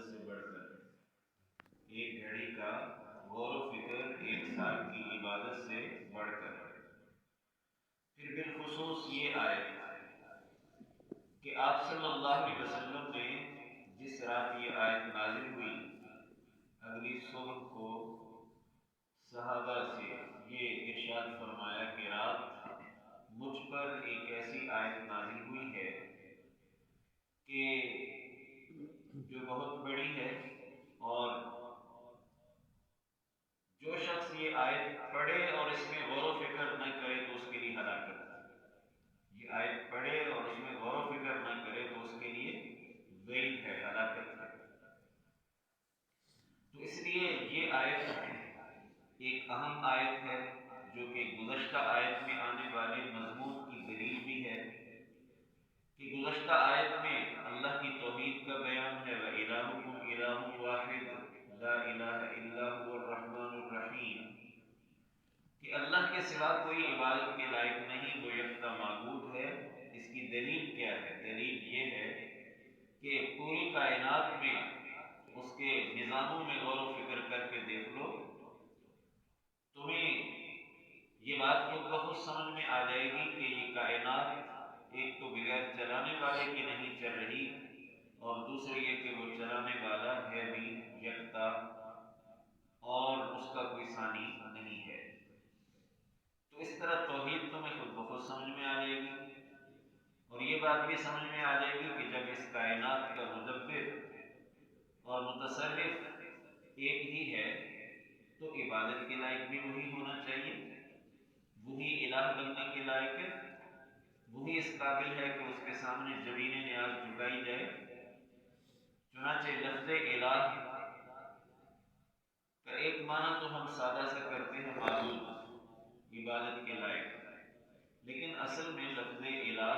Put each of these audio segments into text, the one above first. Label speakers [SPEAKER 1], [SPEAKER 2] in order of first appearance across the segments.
[SPEAKER 1] سے بڑھ کر، ایک گھڑی کا غور و فکر ایک سال کی عبادت سے بڑھ کر۔ پھر بالخصوص یہ آئے کہ آپ صلی اللہ علیہ وسلم نے جس رات یہ آیت نازل ہوئی، اگلی صبح کو صحابہ سے یہ ارشاد فرمایا کہ رات مجھ پر ایک ایسی آیت نازل ہوئی ہے کہ جو بہت بڑی ہے، اور جو شخص یہ آیت پڑھے اور اس میں غور و فکر نہ کرے تو اس کے لیے ہلاکت ہے۔ یہ آیت پڑھے اور اس میں غور و فکر نہ کرے تو اس کے لیے وعید ہے، ہلاکت ہے۔ تو اس لیے یہ آیت ایک اہم آیت ہے، جو کہ گزشتہ آیت میں آنے والے مضمون کی دلیل بھی ہے کہ گزشتہ آیت میں اللہ کی توحید کا بیان ہے، وَإِلَٰهُكُمْ إِلَٰهٌ وَاحِدٌ لَا إِلَٰهَ إِلَّا هُوَ الرَّحْمَٰنُ الرَّحِيمُ، کہ اللہ کے سوا کوئی عبادت کے لائق نہیں، وہ یکتا معبود ہے۔ اس کی دلیل کیا ہے؟ دلیل یہ ہے کہ پوری کائنات میں اس کے نظاموں میں غور و فکر کر کے دیکھ لو، تمہیں یہ بات خود بخود سمجھ میں آ جائے گی کہ یہ کائنات ایک تو بغیر چلانے والے کی نہیں چل رہی، اور دوسرے یہ کہ وہ چلانے والا ہے بھی یکتا، اور اس کا کوئی ثانی نہیں ہے۔ تو اس طرح توحید تمہیں خود بخود سمجھ میں آ جائے گی، اور یہ بات بھی سمجھ میں آ جائے گی کہ جب اس کائنات کا مدبر اور متصرف ایک ہی ہے تو عبادت کے لائق بھی وہی ہونا چاہیے، وہی الہ بننے کے لائق ہے، وہی اس قابل ہے کہ اس کے سامنے جبین نیاز جھکائی جائے۔ چنانچہ لفظ الہ کا ایک معنی تو ہم سادہ سا کرتے ہیں معبود، عبادت کے لائق، لیکن اصل میں لفظ الہ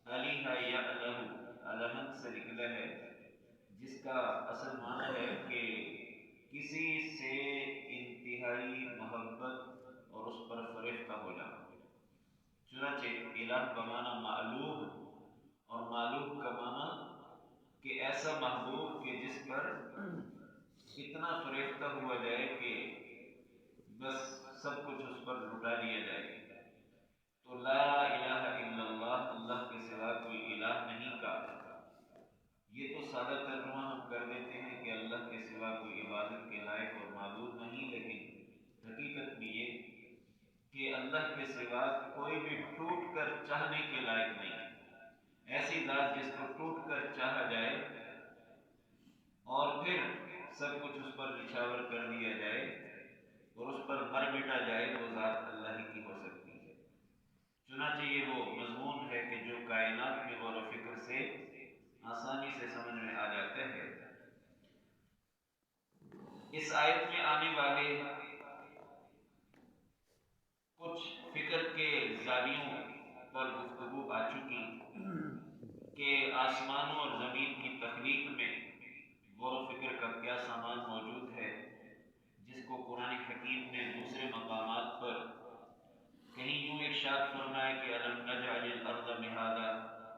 [SPEAKER 1] الہ یا الہ، الہن سے نکلا ہے، جس کا اصل معنی ہے کہ کسی سے انتہائی محبت اور اس پر فریفتہ ہو جانا۔ چنانچہ الہ بمعنی معلوہ، اور معلوہ کا معنی کہ ایسا محبوب کہ جس پر اتنا فریفتہ ہوا جائے کہ بس سب کچھ اس پر لٹا دیا جائے۔ تو لا الہ الا اللہ، اللہ کے سوا کوئی الہ نہیں کا، یہ تو سادہ ترجمہ ہم کر دیتے ہیں کہ اللہ کے سوا کوئی عبادت کے لائق اور معبود نہیں، لیکن حقیقت میں یہ کہ اللہ کے سوا کوئی بھی ٹوٹ کر چاہنے کے لائق نہیں۔ ایسی ذات جس کو ٹوٹ کر چاہا جائے اور پھر سب کچھ اس پر نچھاور کر دیا جائے اور اس پر مر مٹا جائے، وہ ذات اللہ ہی کی ہو سکتی ہے۔ چنانچہ یہ وہ مضمون ہے کہ جو کائنات میں غور و فکر سے آسانی سے سمجھ میں آ جاتا ہے۔ اس آیت میں آنے والے کچھ فکر کے زاویوں پر گفتگو آ چکی کہ آسمانوں اور زمین کی تخلیق میں غور و فکر کا کیا سامان موجود ہے، جس کو قرآن حکیم نے دوسرے مقامات پر کہیں یوں ارشاد فرمایا کہ الم نجعل الارض مہادا،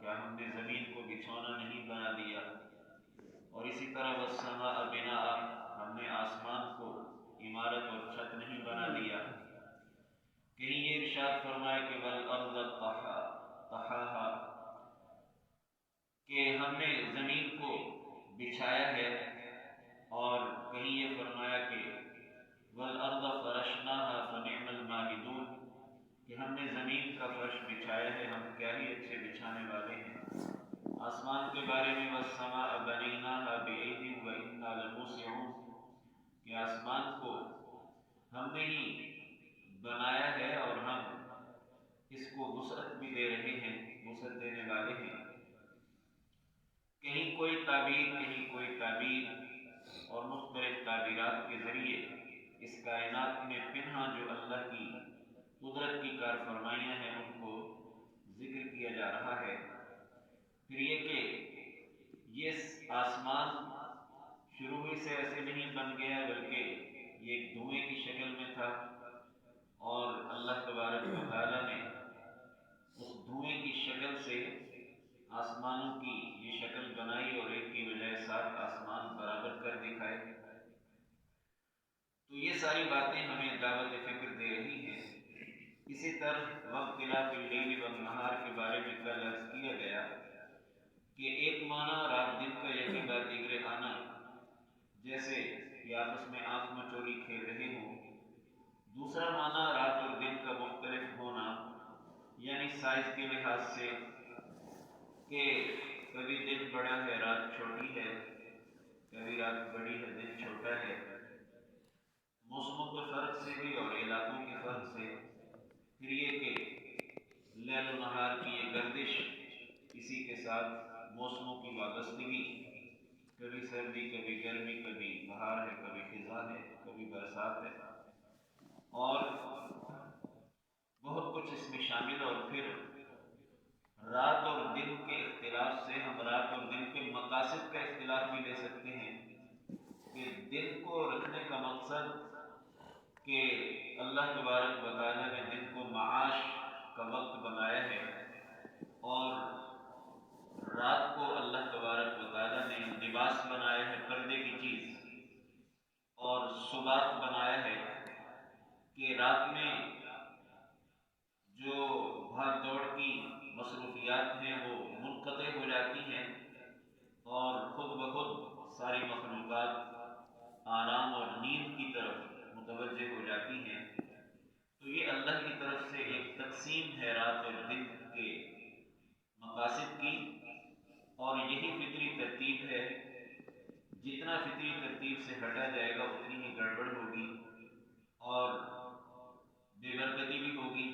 [SPEAKER 1] کیا ہم نے زمین کو بچھونا نہیں بنا دیا، اور اسی طرح والسماء بناء، ہم نے آسمان کو عمارت اور چھت نہیں بنا دیا۔ کہیں یہ ارشاد فرمایا کہ والارض طحاہا، کہ ہم نے زمین کو بچھایا ہے، اور کہیں یہ فرمایا کہ والارض فرشناہا فنعم الماہدون، کہ ہم نے زمین کا فرش بچھایا ہے، ہم کیا ہی اچھے بچھانے والے ہیں۔ آسمان کے بارے میں والسماء بنیناہا بأید وإنا لموسعون، کہ آسمان کو ہم نے ہی بنایا ہے اور ہم اس کو وسعت بھی دے رہے ہیں، وسعت دینے والے ہیں۔ کہیں کوئی تعبیر، کہیں کوئی تعبیر، اور مختلف تعبیرات کے ذریعے اس کائنات میں پنہاں جو اللہ کی قدرت کی کار فرمائیاں ہیں ان کو ذکر کیا جا رہا ہے۔ پھر یہ کہ یہ آسمان شروع ہی سے ایسے نہیں بن گیا، بلکہ یہ ایک دھوئیں کی شکل میں تھا، اور اللہ تبارک و تعالیٰ نے اس دھوئیں کی شکل سے آسمانوں کی یہ شکل بنائی، اور ایک کی بجائے 7 تو یہ ساری باتیں ہمیں دعوت فکر دے رہی ہیں۔ اسی طرح واختلاف اللیل والنہار کے بارے میں کل عرض کیا گیا کہ ایک معنی رات دن کا یکی بعد دیگر آنا، جیسے کہ آپس میں آنکھ مچولی کھیل رہے ہوں۔ دوسرا معنی رات اور دن کا مختلف ہونا، یعنی سائز کے لحاظ سے کہ کبھی دن بڑا ہے رات چھوٹی ہے، کبھی رات بڑی ہے دن چھوٹا ہے، موسموں کے فرق سے بھی اور علاقوں کے فرق سے۔ پھر یہ کہ لیل و نہار کی یہ گردش، اسی کے ساتھ موسموں کی وابستگی، کبھی سردی کبھی گرمی، کبھی بہار ہے کبھی خزاں ہے کبھی برسات ہے، اور بہت کچھ اس میں شامل۔ اور پھر رات اور دن کے اختلاف سے ہم رات اور دن کے مقاصد کا اختلاف بھی لے سکتے ہیں کہ دن کو رکھنے کا مقصد کہ اللہ تبارک و تعالیٰ نے دن کو معاش کا وقت بنایا ہے، اور رات کو اللہ تبارک و تعالیٰ نے لباس بنایا ہے، پردے کی چیز، اور سبات بنایا ہے کہ رات میں جو بھاگ دوڑ کی مصروفیات ہیں وہ منقطع ہو جاتی ہیں، اور خود بخود ساری مخلوقات آرام اور نیند کی طرف متوجہ ہو جاتی ہیں۔ تو یہ اللہ کی طرف سے ایک تقسیم ہے رات اور دن کے مقاصد کی، اور یہی فطری ترتیب ہے۔ جتنا فطری ترتیب سے ہٹا جائے گا اتنی ہی گڑبڑ ہوگی اور بے برکتی بھی ہوگی۔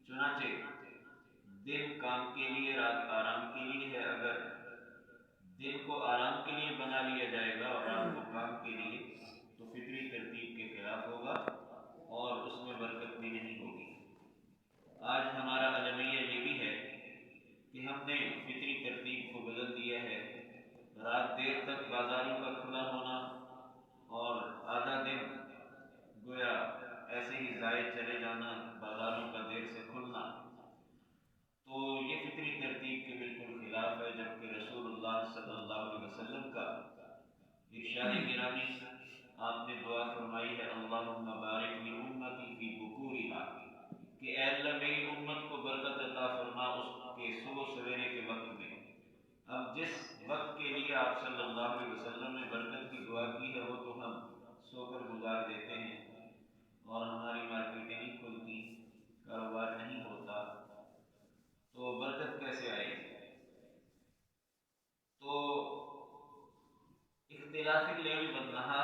[SPEAKER 1] چنانچہ دن کام کے لیے، رات آرام کے لیے ہے۔ اگر دن کو آرام کے لیے بنا لیا جائے گا اور رات کو کام کے لیے، تو فطری ترتیب کے خلاف ہوگا اور اس میں برکت بھی نہیں ہوگی۔ آج ہمارا المیہ یہ بھی ہے کہ ہم نے فطری ترتیب کو بدل دیا ہے۔ رات دیر تک بازاروں کا کھلا ہونا اور آدھا دن گویا ایسے ہی ضائع چلے جانا، بازاروں کا دیر سے کھلنا، تو یہ فطری ترتیب کے بالکل خلاف ہے۔ جبکہ رسول اللہ صلی اللہ علیہ وسلم کا ارشاد گرامی، آپ نے دعا فرمائی ہے اللہم بارک لی امتی فی بکورہا، کہ اے اللہ میری امت کو برکت عطا فرما اس کے صبح سویرے کے وقت میں۔ اب جس وقت کے لیے آپ صلی اللہ علیہ وسلم نے برکت کی دعا کی ہے وہ تو ہم سو کر گزار دیتے ہیں، اور ہماری مارکیٹیں نہیں کھلتی، کاروبار نہیں ہوتا، تو برکت کیسے آئے گی؟ تو اختلاف اللیل والنہار